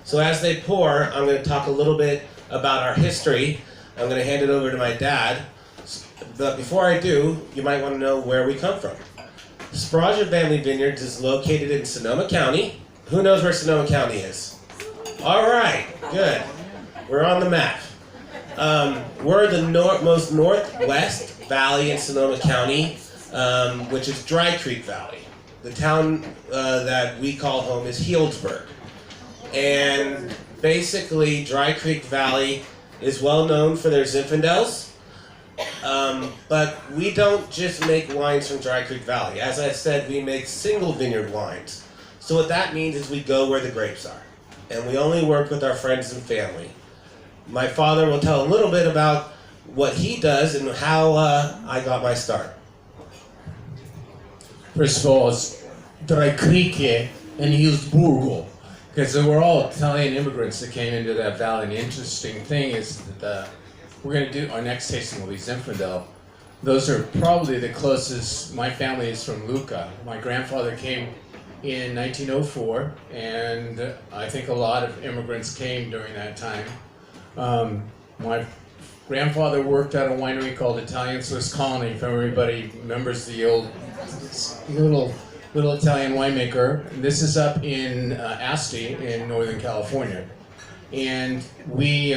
So as they pour, I'm going to talk a little bit about our history. I'm going to hand it over to my dad. But before I do, you might want to know where we come from. Sbragia Family Vineyards is located in Sonoma County. Who knows where Sonoma County is? All right, good. We're on the map. We're the most northwest valley in Sonoma County, which is Dry Creek Valley. The town that we call home is Healdsburg. And basically, Dry Creek Valley is well known for their Zinfandels. But we don't just make wines from Dry Creek Valley. As I said, we make single vineyard wines. So what that means is we go where the grapes are. And we only work with our friends and family. My father will tell a little bit about what he does and how I got my start. First of all, it's Dry Creek and Healdsburgo, because they were all Italian immigrants that came into that valley. And the interesting thing is that we're going to do, our next tasting will be Zinfandel. Those are probably the closest. My family is from Lucca. My grandfather came in 1904, and I think a lot of immigrants came during that time. My grandfather worked at a winery called Italian Swiss Colony, if everybody remembers the old little Italian winemaker. And this is up in Asti in Northern California. And we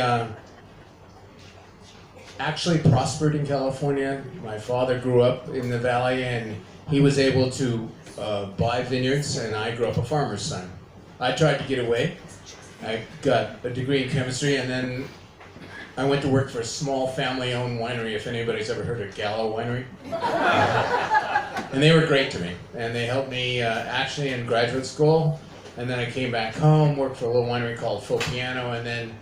actually prospered in California. My father grew up in the valley, and he was able to buy vineyards, and I grew up a farmer's son. I tried to get away. I got a degree in chemistry, and then I went to work for a small family-owned winery, if anybody's ever heard of Gallo Winery. And they were great to me, and they helped me actually in graduate school. And then I came back home, worked for a little winery called Fopiano, and then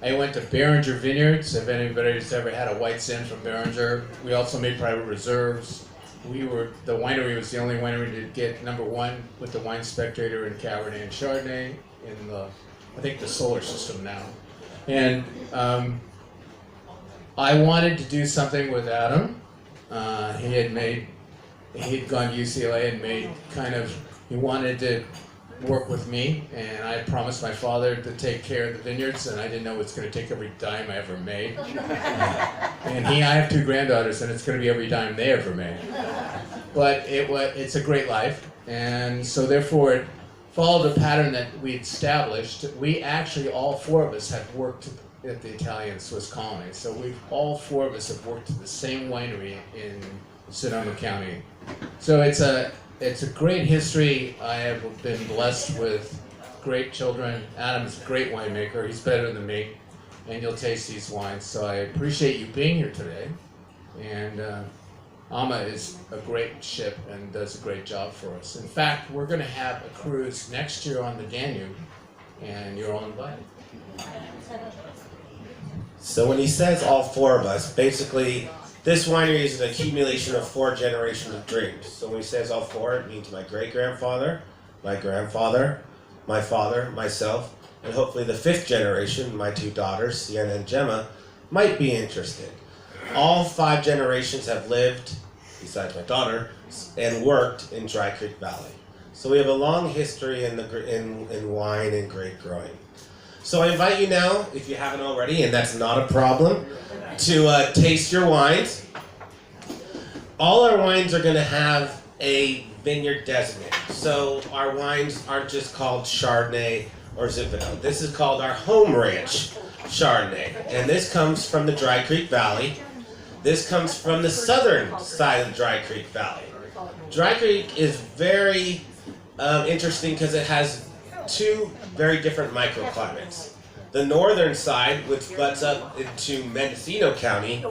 I went to Beringer Vineyards, if anybody's ever had a white Zin from Beringer. We also made private reserves. The winery was the only winery to get #1 with the Wine Spectator in Cabernet and Chardonnay in I think the solar system now. And I wanted to do something with Adam. He'd gone to UCLA and he wanted to work with me, and I promised my father to take care of the vineyards, and I didn't know it's going to take every dime I ever made. And I have 2 granddaughters, and it's going to be every dime they ever made. But it's a great life, and so therefore it followed a pattern that we established. We actually, all 4 of us have worked at the Italian Swiss Colony, so all 4 of us have worked at the same winery in Sonoma County. So it's a great history. I have been blessed with great children. Adam's a great winemaker. He's better than me, and you'll taste these wines. So I appreciate you being here today. And Amma is a great ship and does a great job for us. In fact, we're going to have a cruise next year on the Danube, and you're all invited. So when he says all 4 of us, basically this winery is an accumulation of 4 generations of dreams. So when he says all 4, it means my great-grandfather, my grandfather, my father, myself, and hopefully the 5th generation, my 2 daughters, Sienna and Gemma, might be interested. All 5 generations have lived, besides my daughter, and worked in Dry Creek Valley. So we have a long history in wine and grape growing. So I invite you now, if you haven't already, and that's not a problem, to taste your wines. All our wines are going to have a vineyard designate. So our wines aren't just called Chardonnay or Zinfandel. This is called our home ranch Chardonnay. And this comes from the Dry Creek Valley. This comes from the southern side of the Dry Creek Valley. Dry Creek is very interesting because it has 2 very different microclimates. The northern side, which butts up into Mendocino County,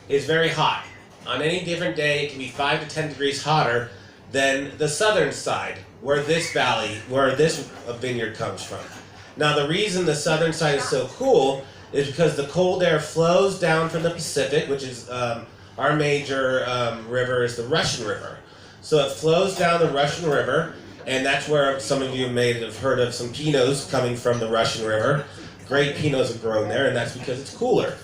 is very hot. On any different day, it can be 5 to 10 degrees hotter than the southern side, where this vineyard comes from. Now, the reason the southern side is so cool is because the cold air flows down from the Pacific, which is our major river is the Russian River. So it flows down the Russian River, and that's where some of you may have heard of some Pinots coming from the Russian River. Great Pinots are grown there, and that's because it's cooler.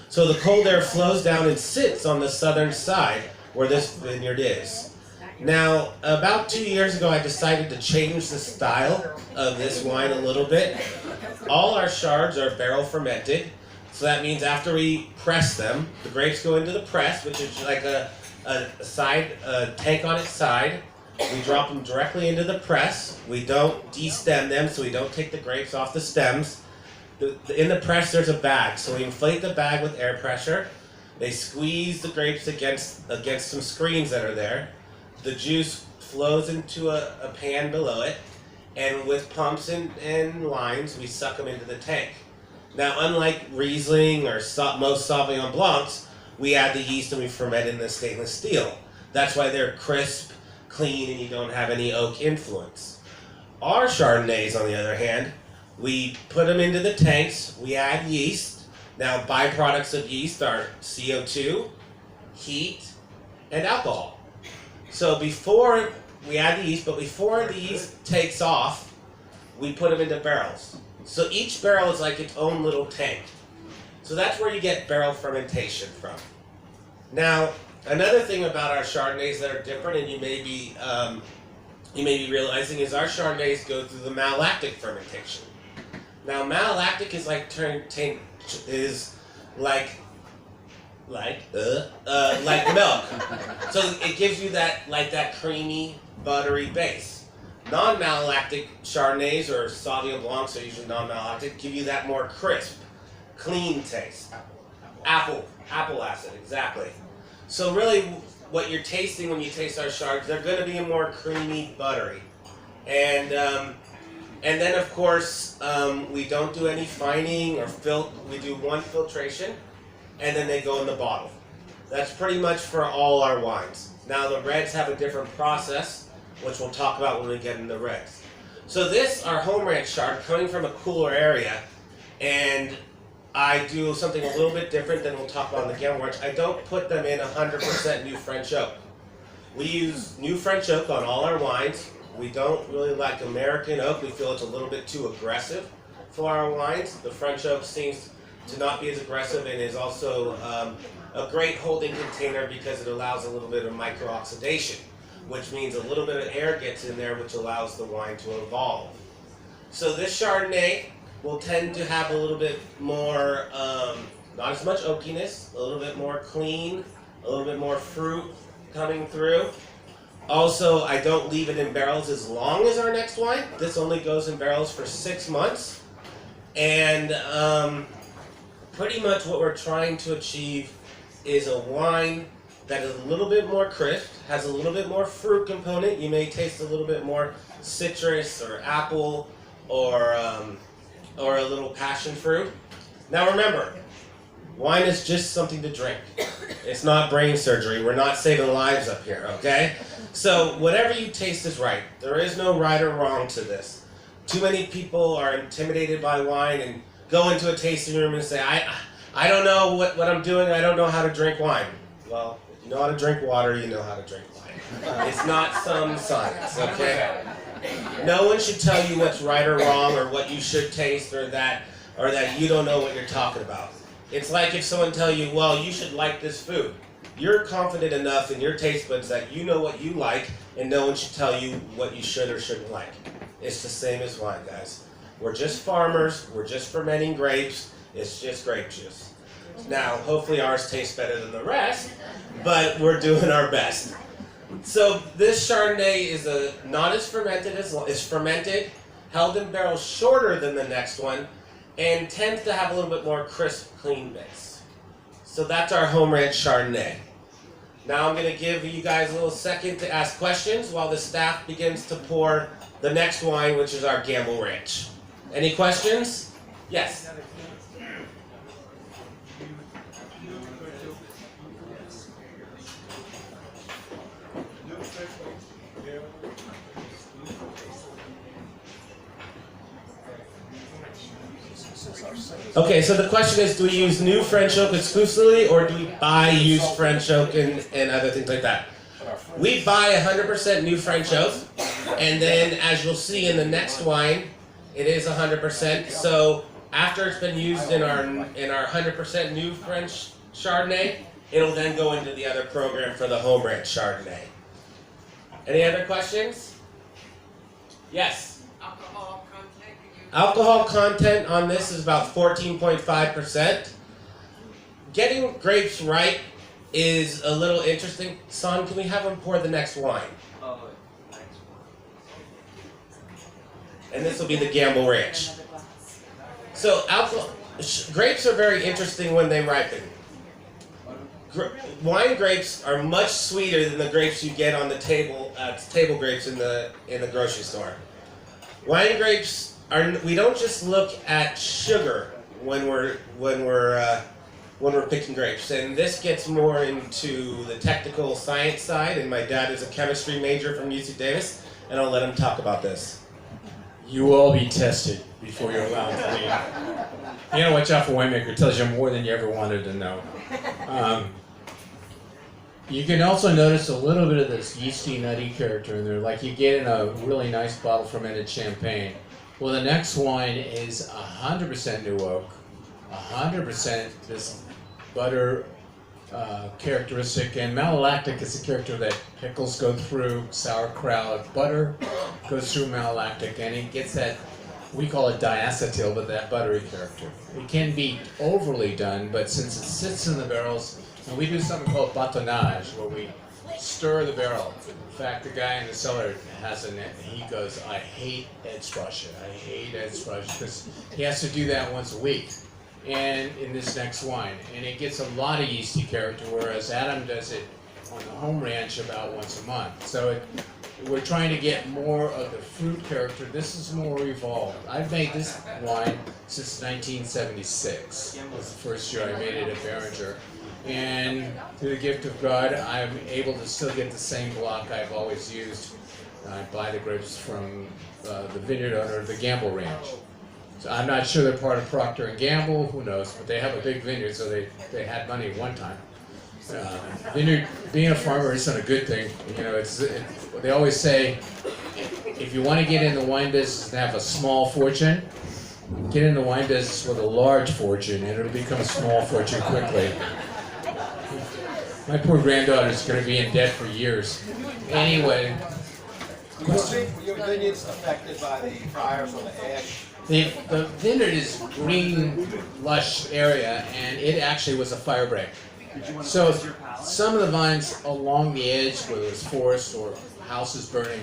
So the cold air flows down and sits on the southern side where this vineyard is. Now, about 2 years ago, I decided to change the style of this wine a little bit. all our shards are barrel fermented. So that means after we press them, the grapes go into the press, which is like a tank on its side. We drop them directly into the press. We don't de-stem them, so we don't take the grapes off the stems. In the press, there's a bag. So we inflate the bag with air pressure. They squeeze the grapes against some screens that are there. The juice flows into a pan below it. And with pumps and lines, we suck them into the tank. Now, unlike Riesling or most Sauvignon Blancs, we add the yeast and we ferment in the stainless steel. That's why they're crisp, clean, and you don't have any oak influence. Our Chardonnays, on the other hand, we put them into the tanks, we add yeast. Now, byproducts of yeast are CO2, heat, and alcohol. So before we add the yeast, but before the yeast takes off, we put them into barrels. So each barrel is like its own little tank. So that's where you get barrel fermentation from. Now, another thing about our Chardonnays that are different, and you may be realizing, is our Chardonnays go through the malolactic fermentation. Now, malolactic is like milk. So it gives you that creamy, buttery base. Non-malolactic Chardonnays or Sauvignon Blancs are usually non-malolactic, give you that more crisp, clean taste. Apple acid, exactly. So really, what you're tasting when you taste our Chards, they're going to be more creamy, buttery. And then, of course, we don't do any fining or we do one filtration, and then they go in the bottle. That's pretty much for all our wines. Now, the reds have a different process, which we'll talk about when we get into reds. So this, our home ranch Chard, coming from a cooler area, and I do something a little bit different than we'll talk about in the Gamble Ranch. I don't put them in 100% new French oak. We use new French oak on all our wines. We don't really like American oak. We feel it's a little bit too aggressive for our wines. The French oak seems to not be as aggressive and is also a great holding container because it allows a little bit of micro-oxidation, which means a little bit of air gets in there, which allows the wine to evolve. So this Chardonnay will tend to have a little bit more, not as much oakiness, a little bit more clean, a little bit more fruit coming through. Also, I don't leave it in barrels as long as our next wine. This only goes in barrels for 6 months. And pretty much what we're trying to achieve is a wine that is a little bit more crisp, has a little bit more fruit component. You may taste a little bit more citrus or apple or a little passion fruit. Now remember, wine is just something to drink. It's not brain surgery. We're not saving lives up here, okay? So whatever you taste is right. There is no right or wrong to this. Too many people are intimidated by wine and go into a tasting room and say, I don't know what I'm doing. I don't know how to drink wine. Well, if you know how to drink water, you know how to drink wine. It's not some science, okay? No one should tell you what's right or wrong or what you should taste or that you don't know what you're talking about. It's like if someone tell you, well, you should like this food. You're confident enough in your taste buds that you know what you like and no one should tell you what you should or shouldn't like. It's the same as wine, guys. We're just farmers. We're just fermenting grapes. It's just grape juice. Now, hopefully ours tastes better than the rest, but we're doing our best. So this Chardonnay is not as fermented is fermented, held in barrels shorter than the next one, and tends to have a little bit more crisp, clean base. So that's our home ranch Chardonnay. Now I'm going to give you guys a little second to ask questions while the staff begins to pour the next wine, which is our Gamble Ranch. Any questions? Yes. Okay, so the question is, do we use new French oak exclusively, or do we buy used French oak and other things like that? We buy 100% new French oak, and then as you'll see in the next wine, it is 100%. So after it's been used in our 100% new French Chardonnay, it'll then go into the other program for the home ranch Chardonnay. Any other questions? Yes? Alcohol content, could you Alcohol content on this is about 14.5%. Getting grapes right is a little interesting. Son, can we have him pour the next wine? And this will be the Gamble Ranch. So grapes are very interesting when they ripen. Wine grapes are much sweeter than the grapes you get on the table grapes in the grocery store. Wine grapes we don't just look at sugar when we're picking grapes, and this gets more into the technical science side. And my dad is a chemistry major from UC Davis, and I'll let him talk about this. You will all be tested before you're allowed to leave. You gotta watch out for winemaker. It tells you more than you ever wanted to know. You can also notice a little bit of this yeasty, nutty character in there, like you get in a really nice bottle fermented champagne. Well, the next wine is 100% new oak, 100% this butter characteristic, and malolactic is a character that pickles go through, sauerkraut, butter goes through malolactic, and it gets that, we call it diacetyl, but that buttery character. It can be overly done, but since it sits in the barrels, and we do something called batonnage, where we stir the barrel. In fact, the guy in the cellar has a net, and he goes, I hate Sbragia. I hate Sbragia, because he has to do that once a week. And in this next wine, and it gets a lot of yeasty character, whereas Adam does it on the home ranch about once a month. So we're trying to get more of the fruit character. This is more evolved. I've made this wine since 1976. It was the first year I made it at Beringer. And through the gift of God, I'm able to still get the same block I've always used. I buy the grapes from the vineyard owner of the Gamble Ranch. So I'm not sure they're part of Procter & Gamble, who knows, but they have a big vineyard, so they had money one time. Vineyard, being a farmer isn't a good thing. You know, they always say, if you want to get in the wine business and have a small fortune, get in the wine business with a large fortune, and it'll become a small fortune quickly. My poor granddaughter's going to be in debt for years. Anyway. Were your vineyards affected by the fires or the ash? The vineyard is green, lush area, and it actually was a fire break. So some of the vines along the edge, where there was forest or houses burning,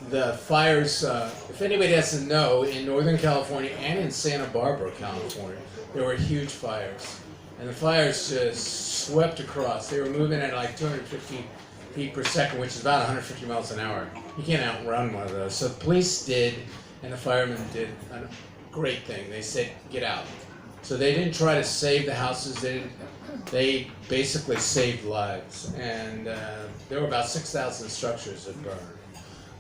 the fires, if anybody doesn't know, in Northern California and in Santa Barbara, California, there were huge fires. And the fires just swept across. They were moving at like 250 feet per second, which is about 150 miles an hour. You can't outrun one of those. So the police did, and the firemen did a great thing. They said, get out. So they didn't try to save the houses. They basically saved lives. And there were about 6,000 structures that burned.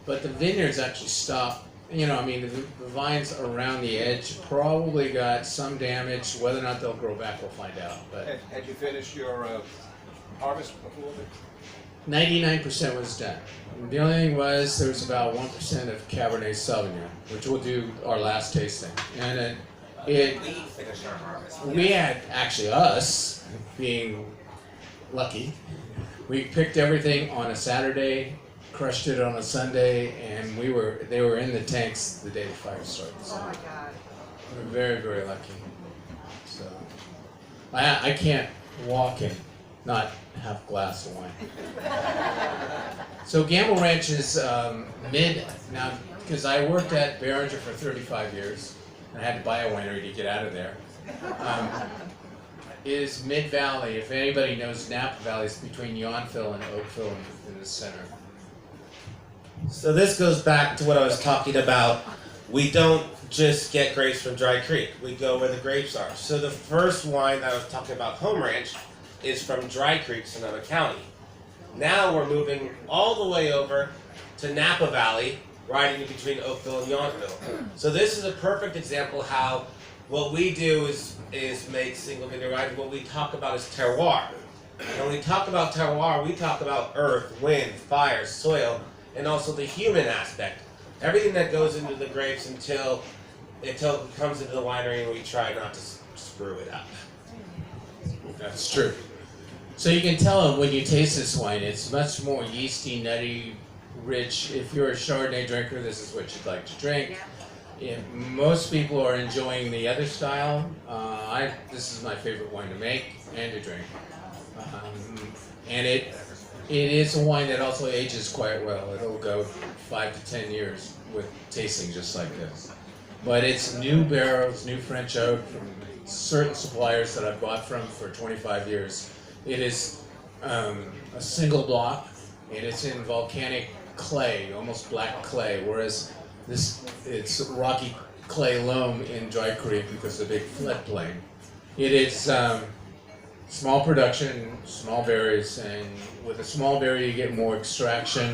But the vineyards actually stopped. You know, I mean, the vines around the edge probably got some damage. Whether or not they'll grow back, we'll find out. But had you finished your harvest before? 99% was done. The only thing was there was about 1% of Cabernet Sauvignon, which we'll do our last tasting. And We finished our harvest. we had, actually us, being lucky, we picked everything on a Saturday, crushed it on a Sunday, and they were in the tanks the day the fire started. So Oh my God. we were very, very lucky. So I can't walk and not have a glass of wine. So Gamble Ranch is mid, now, because I worked at Beringer for 35 years, and I had to buy a winery to get out of there. Is Mid-Valley. If anybody knows Napa Valley, it's between Yountville and Oakville in the center. So this goes back to what I was talking about. We don't just get grapes from Dry Creek. We go where the grapes are. So the first wine that I was talking about, Home Ranch, is from Dry Creek, Sonoma County. Now we're moving all the way over to Napa Valley, riding in between Oakville and Yountville. So this is a perfect example how what we do is make single vineyard wine. What we talk about is terroir. And when we talk about terroir, we talk about earth, wind, fire, soil, and also the human aspect. Everything that goes into the grapes until it comes into the winery, and we try not to screw it up. That's true. So you can tell when you taste this wine, it's much more yeasty, nutty, rich. If you're a Chardonnay drinker, this is what you'd like to drink. Yeah, most people are enjoying the other style. This is my favorite wine to make and to drink. And it is a wine that also ages quite well. It'll go 5 to 10 years with tasting just like this. But it's new barrels, new French oak from certain suppliers that I've bought from for 25 years. It is a single block, and it's in volcanic clay, almost black clay, whereas it's rocky clay loam in Dry Creek because of the big floodplain. It is small production, small berries, and with a small berry you get more extraction.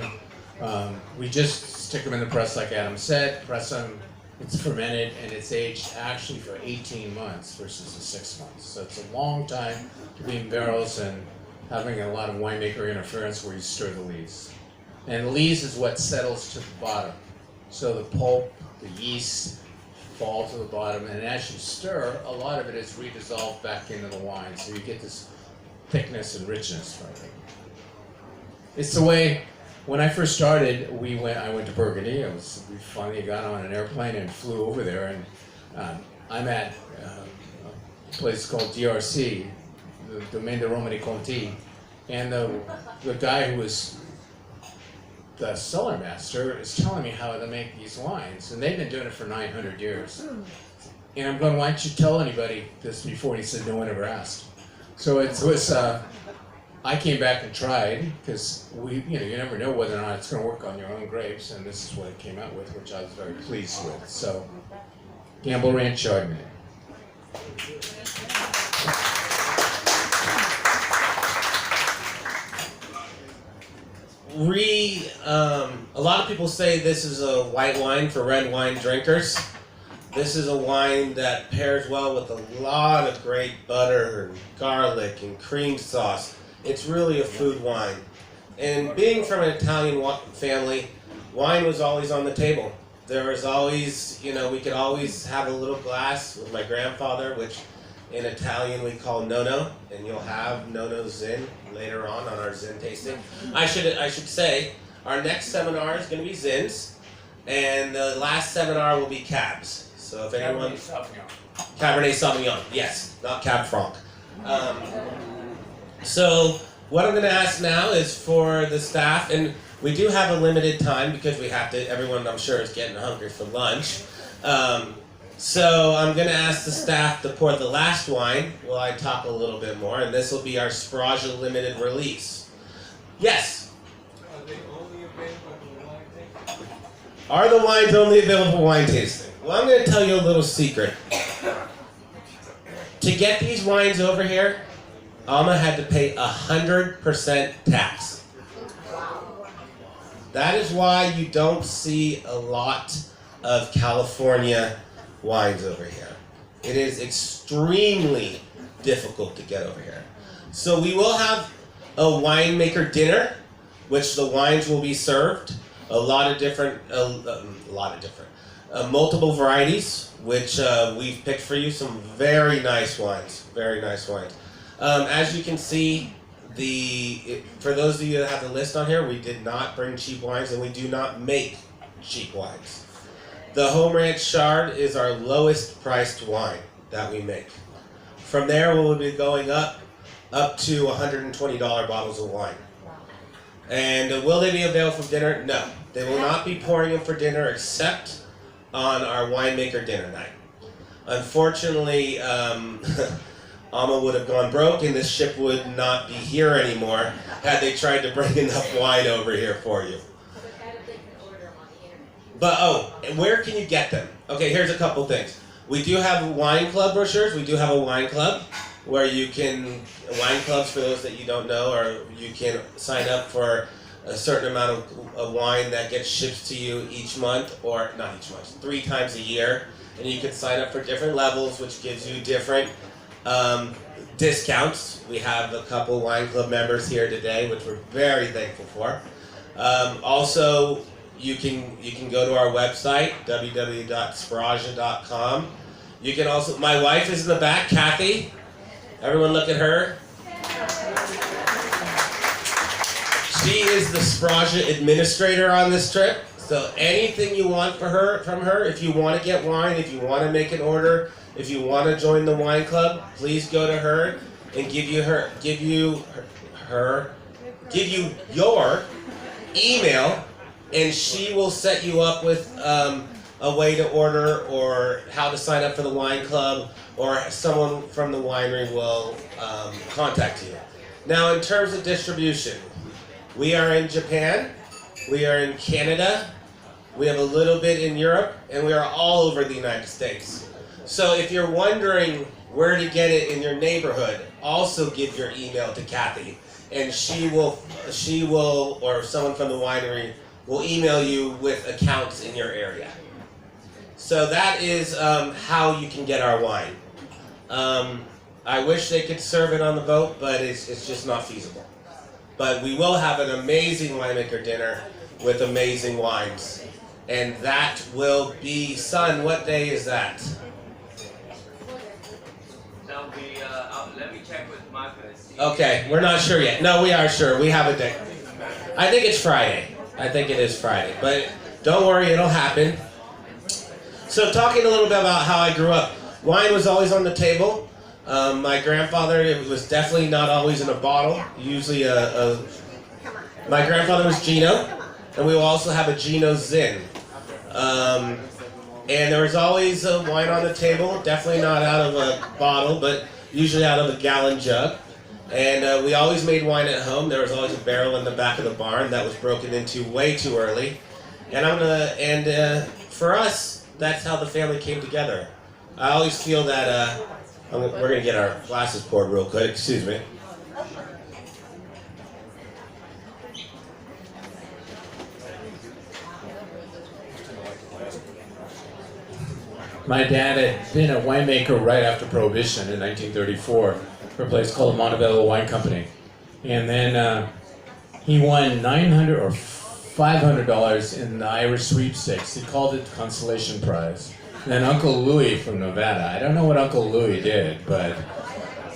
We just stick them in the press like Adam said, press them, it's fermented, and it's aged actually for 18 months versus the 6 months. So it's a long time to be in barrels and having a lot of winemaker interference where you stir the lees. And the lees is what settles to the bottom. So the pulp, the yeast fall to the bottom, and as you stir, a lot of it is redissolved back into the wine, so you get this thickness and richness from it. It's the way, when I first started, I went to Burgundy. We finally got on an airplane and flew over there, and I'm at a place called DRC, the Domaine de Romani Conti, and the guy who was the cellar master is telling me how to make these wines, and they've been doing it for 900 years. And I'm going, why don't you tell anybody this before? And he said, no one ever asked. So it was, I came back and tried, because you never know whether or not it's going to work on your own grapes, and this is what it came out with, which I was very pleased with. So, Gamble Ranch Chardonnay. A lot of people say this is a white wine for red wine drinkers. This is a wine that pairs well with a lot of great butter and garlic and cream sauce. It's really a food wine. And being from an Italian family, wine was always on the table. There was always, we could always have a little glass with my grandfather, which in Italian we call nono, and you'll have nono zin later on our zin tasting. I should say our next seminar is going to be zins, and the last seminar will be cabs. So if anyone, Cabernet Sauvignon, yes, not Cab Franc. So what I'm going to ask now is for the staff, and we do have a limited time because we have to. Everyone, I'm sure, is getting hungry for lunch. So I'm going to ask the staff to pour the last wine while I talk a little bit more, and this will be our Sbragia limited release. Yes? Are they only available for wine tasting? Are the wines only available for wine tasting? Well, I'm going to tell you a little secret. To get these wines over here, Alma had to pay 100% tax. That is why you don't see a lot of California wines over here. It is extremely difficult to get over here. So we will have a winemaker dinner, which the wines will be served. Multiple varieties, which we've picked for you. Some very nice wines. Very nice wines. As you can see, for those of you that have the list on here, we did not bring cheap wines, and we do not make cheap wines. The Home Ranch Chard is our lowest priced wine that we make. From there, we'll be going up to $120 bottles of wine. And will they be available for dinner? No. They will not be pouring them for dinner except on our winemaker dinner night. Unfortunately, Alma would have gone broke and this ship would not be here anymore had they tried to bring enough wine over here for you. But, where can you get them? Okay, here's a couple things. We do have wine club brochures. We do have a wine club where wine clubs for those that you don't know, or you can sign up for a certain amount of wine that gets shipped to you each month, or not each month, 3 times a year. And you can sign up for different levels, which gives you different discounts. We have a couple wine club members here today, which we're very thankful for. Also, you can go to our website, www.sbragia.com. You can also, my wife is in the back, Kathy. Everyone look at her. She is the Sbragia administrator on this trip. So So anything you want from her, if you want to get wine, if you want to make an order, if you want to join the wine club, please go to her and give you your email, and she will set you up with a way to order or how to sign up for the wine club, or someone from the winery will contact you. Now, in terms of distribution, we are in Japan, we are in Canada, we have a little bit in Europe, and we are all over the United States. So if you're wondering where to get it in your neighborhood, also give your email to Kathy, and she will, or someone from the winery will email you with accounts in your area. So that is how you can get our wine. I wish they could serve it on the boat, but it's just not feasible. But we will have an amazing winemaker dinner with amazing wines. And that will be, son, what day is that? That'll be, let me check with Marcus. Okay, we're not sure yet. No, we are sure. We have a day. I think it's Friday. I think it is Friday. But don't worry, it'll happen. So talking a little bit about how I grew up. Wine was always on the table. My grandfather, it was definitely not always in a bottle. Usually my grandfather was Gino, and we will also have a Gino Zin. And there was always wine on the table, definitely not out of a bottle, but usually out of a gallon jug. And we always made wine at home. There was always a barrel in the back of the barn that was broken into way too early. And for us, that's how the family came together. I always feel that, we're going to get our glasses poured real quick, excuse me. My dad had been a winemaker right after Prohibition in 1934 for a place called Montebello Wine Company. And then he won $900 or $500 in the Irish sweepstakes. He called it the Consolation Prize. And then Uncle Louis from Nevada, I don't know what Uncle Louis did, but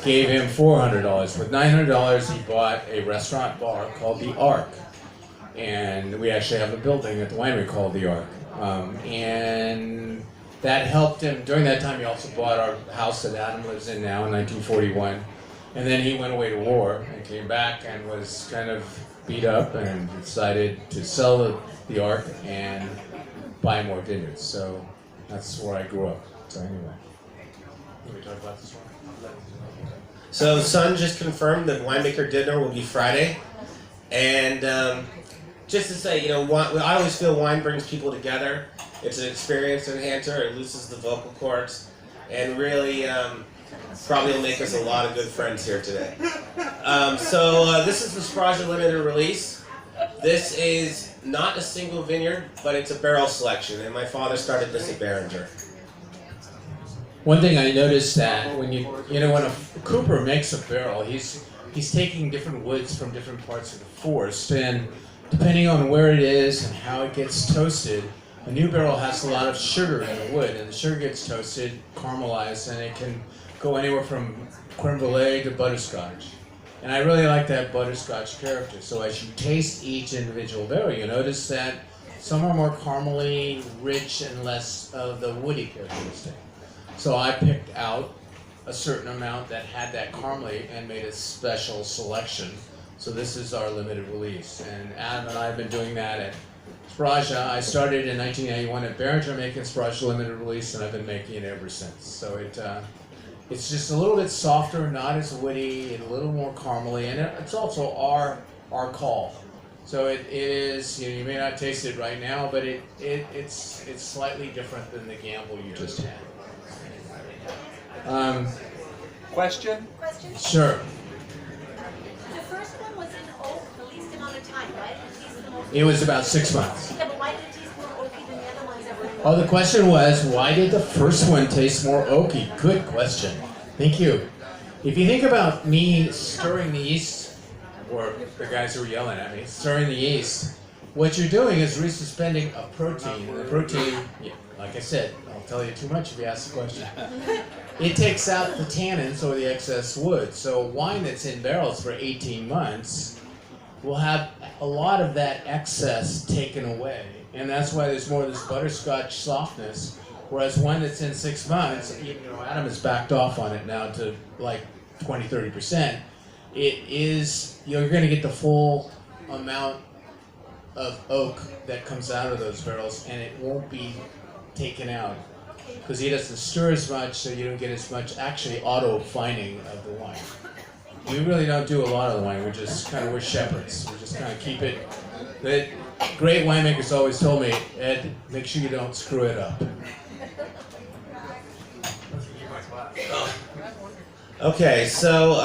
gave him $400. With $900, he bought a restaurant bar called The Ark. And we actually have a building at the winery called The Ark. And that helped him. During that time, he also bought our house that Adam lives in now in 1941. And then he went away to war and came back and was kind of beat up and decided to sell the Ark and buy more vineyards. So that's where I grew up. So anyway, can we talk about this one? So son just confirmed that winemaker dinner will be Friday. And just to say, you know, I always feel wine brings people together. It's an experience enhancer. It loosens the vocal cords, and really probably will make us a lot of good friends here today. So this is the Sbragia limited release. This is not a single vineyard, but it's a barrel selection, and my father started this at Beringer. One thing I noticed that when when a cooper makes a barrel, he's taking different woods from different parts of the forest, and depending on where it is and how it gets toasted, a new barrel has a lot of sugar in the wood, and the sugar gets toasted, caramelized, and it can go anywhere from creme brulee to butterscotch. And I really like that butterscotch character. So as you taste each individual barrel, you notice that some are more caramely, rich, and less of the woody characteristic. So I picked out a certain amount that had that caramely and made a special selection. So this is our limited release. And Adam and I have been doing that at Sbragia. I started in 1991 at Beringer making Sbragia limited release, and I've been making it ever since. So it's just a little bit softer, not as woody, and a little more caramely, and it's also our call. So it is, you may not taste it right now, but it's slightly different than the gamble you just had. Question? Sure. The first one was in oak, the least amount of time, right? It was about 6 months. Yeah, but why did it taste more oaky than the other ones that were? Oh, the question was, why did the first one taste more oaky? Good question. Thank you. If you think about me stirring the yeast, or the guys who were yelling at me, stirring the yeast, what you're doing is resuspending a protein. And the protein, like I said, I'll tell you too much if you ask the question. It takes out the tannins or the excess wood. So wine that's in barrels for 18 months will have a lot of that excess taken away. and that's why there's more of this butterscotch softness. Whereas one that's in 6 months, Adam has backed off on it now to like 20-30%. You're going to get the full amount of oak that comes out of those barrels, and it won't be taken out because he doesn't stir as much, so you don't get as much actually auto fining of the wine. We really don't do a lot of the wine. We're shepherds. We just kind of keep it. The great winemakers always told me, Ed, make sure you don't screw it up. Okay, so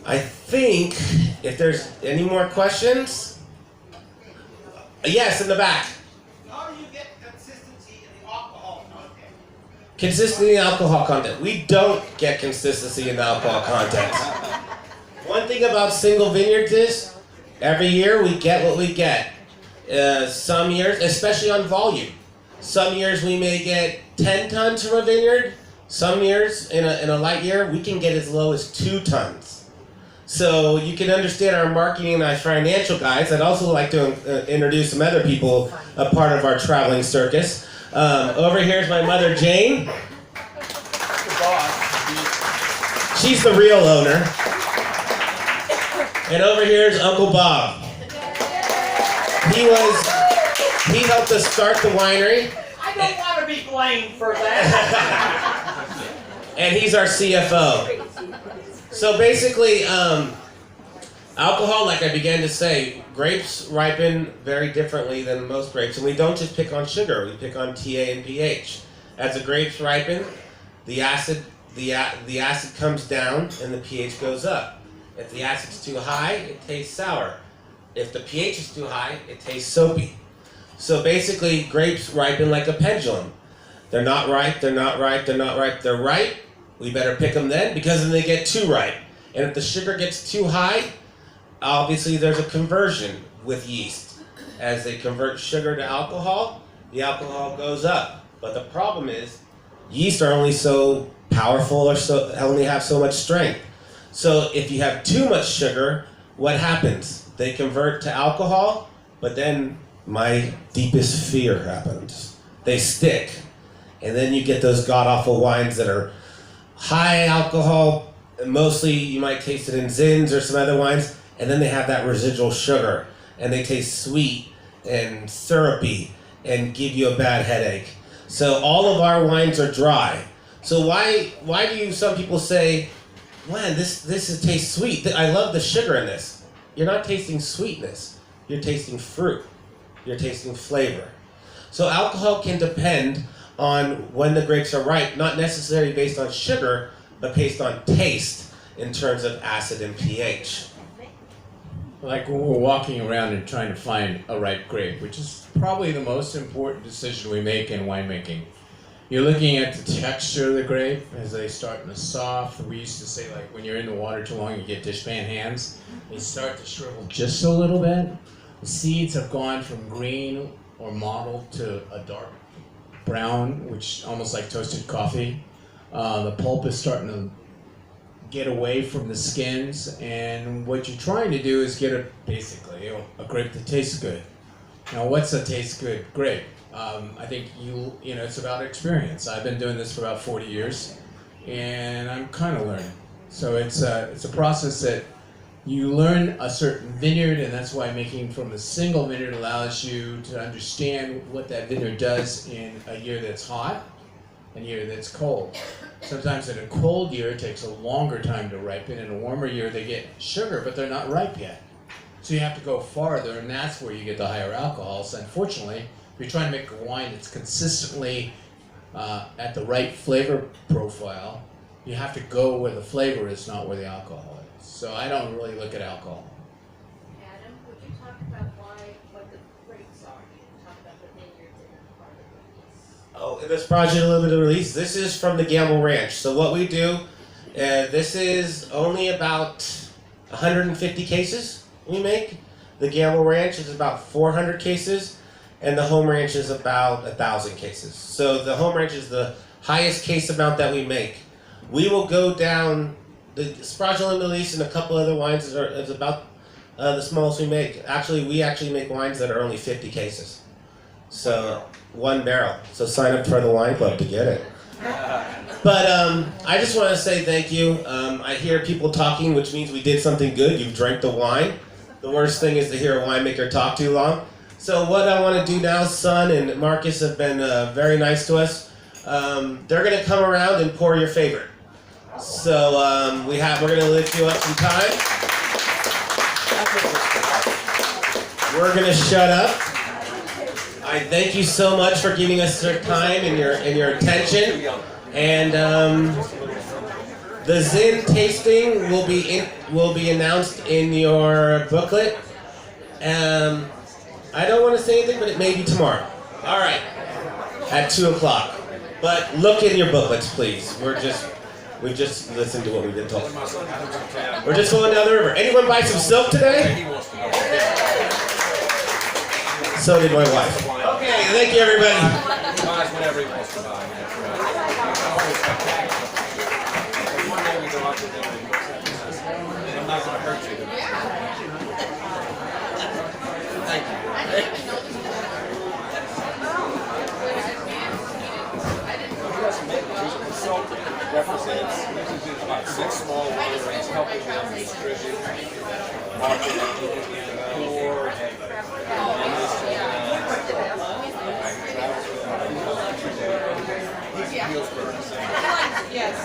I think if there's any more questions, yes, in the back. How do you get consistency in the alcohol content? Consistency in alcohol content. We don't get consistency in the alcohol content. One thing about single vineyards is every year we get what we get. Some years, especially on volume, some years we may get 10 tons from a vineyard. Some years, in a light year, we can get as low as 2 tons. So you can understand our marketing and our financial guys. I'd also like to introduce some other people, a part of our traveling circus. Over here is my mother, Jane. She's the real owner. And over here is Uncle Bob. He helped us start the winery. I don't want to be blamed for that. And he's our CFO. So basically, alcohol, like I began to say, grapes ripen very differently than most grapes. And we don't just pick on sugar, we pick on TA and pH. As the grapes ripen, the acid comes down and the pH goes up. If the acid's too high, it tastes sour. If the pH is too high, it tastes soapy. So basically, grapes ripen like a pendulum. They're not ripe, they're not ripe, they're not ripe, they're ripe. We better pick them then, because then they get too ripe. And if the sugar gets too high, obviously there's a conversion with yeast. As they convert sugar to alcohol, the alcohol goes up. But the problem is, yeast are only so powerful or only have so much strength. So if you have too much sugar, what happens? They convert to alcohol, but then my deepest fear happens. They stick. And then you get those god-awful wines that are high alcohol, and mostly you might taste it in Zins or some other wines, and then they have that residual sugar, and they taste sweet and syrupy and give you a bad headache. So all of our wines are dry. So why do some people say, man, this tastes sweet. I love the sugar in this. You're not tasting sweetness. You're tasting fruit. You're tasting flavor. So alcohol can depend on when the grapes are ripe, not necessarily based on sugar, but based on taste in terms of acid and pH. Like when we're walking around and trying to find a ripe grape, which is probably the most important decision we make in winemaking. You're looking at the texture of the grape as they start in the soft. We used to say, like, when you're in the water too long, you get dishpan hands. They start to shrivel just a little bit. The seeds have gone from green or mottled to a dark brown, which almost like toasted coffee. The pulp is starting to get away from the skins, and what you're trying to do is get basically a grape that tastes good. Now, what's a taste good grape? I think it's about experience. I've been doing this for about 40 years, and I'm kind of learning. So it's a process that you learn a certain vineyard, and that's why making from a single vineyard allows you to understand what that vineyard does in a year that's hot and a year that's cold. Sometimes in a cold year, it takes a longer time to ripen. In a warmer year, they get sugar, but they're not ripe yet. So you have to go farther, and that's where you get the higher alcohols. Unfortunately, if you're trying to make a wine that's consistently at the right flavor profile, you have to go where the flavor is, not where the alcohol is. So I don't really look at alcohol. Adam, would you talk about what the grapes are? You talk about the vineyards and the part of the release. Oh, in this project, a little bit of release. This is from the Gamble Ranch. So what we do, this is only about 150 cases we make. The Gamble Ranch is about 400 cases, and the home ranch is about 1,000 cases. So the home ranch is the highest case amount that we make. We will go down, the Sbragia release and a couple other wines is about The smallest we make. Actually, we actually make wines that are only 50 cases. So, 1 barrel. So sign up for the wine club to get it. But I just want to say thank you. I hear people talking, which means we did something good. You've drank the wine. The worst thing is to hear a winemaker talk too long. So what I want to do now, Son and Marcus have been very nice to us. They're going to come around and pour your favorite. So we're going to lift you up some time. We're going to shut up. I thank you so much for giving us your time and your attention. And the Zin tasting will be announced in your booklet. I don't want to say anything, but it may be tomorrow. All right, at 2 o'clock. But look in your booklets, please. We just listened to what we've been told. We're just going down the river. Anyone buy some silk today? So did my wife. Okay, thank you, everybody. Buys whatever he wants to buy. One day we go out to dinner. I'm not going to hurt you. Thank you. Silk represents about 6 small wineries helping them distribute, market, pour, and Yes.